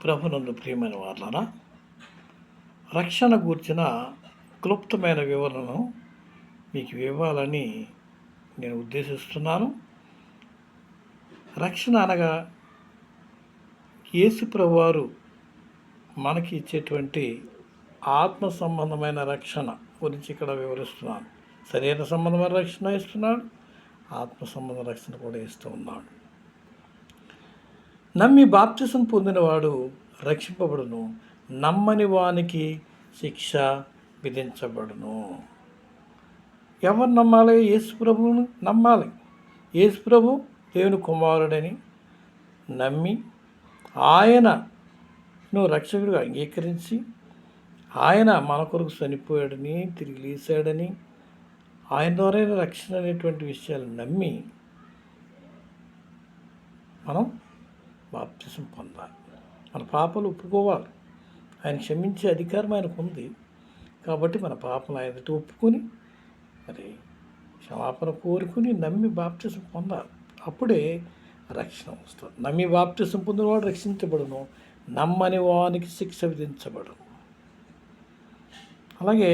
ప్రభునందు ప్రియమైన వార్లారా, రక్షణ గూర్చిన క్లుప్తమైన వివరణను మీకు ఇవ్వాలని నేను ఉద్దేశిస్తున్నాను. రక్షణ అనగా యేసు ప్రభువారు మనకి ఇచ్చేటువంటి ఆత్మ సంబంధమైన రక్షణ గురించి ఇక్కడ వివరిస్తున్నాను. శరీర సంబంధమైన రక్షణ ఇస్తున్నాడు, ఆత్మ సంబంధ రక్షణ కూడా ఇస్తూ ఉన్నాడు. నమ్మి బాప్తిసం పొందినవాడు రక్షింపబడును, నమ్మని వానికి శిక్ష విధించబడును. ఎవరు నమ్మాలి? యేసు ప్రభువును నమ్మాలి. యేసు ప్రభు దేవుని కుమారుడని నమ్మి ఆయనను రక్షకుడిగా అంగీకరించి ఆయన మన కొరకు చనిపోయాడని, తిరిగి లేచాడని, ఆయన ద్వారా రక్షణ అనేటువంటి విషయాలు నమ్మి మనం బాప్తిసం పొందాలి. మన పాపాలు ఒప్పుకోవాలి. ఆయన క్షమించే అధికారం ఆయనకు ఉంది. కాబట్టి మన పాపలు ఆయన ఒప్పుకొని మరి క్షమాపణ కోరుకుని నమ్మి బాప్తిసం పొందాలి. అప్పుడే రక్షణ వస్తుంది. నమ్మి బాప్తిసం పొందినవాడు రక్షించబడును, నమ్మని వానికి శిక్ష విధించబడును. అలాగే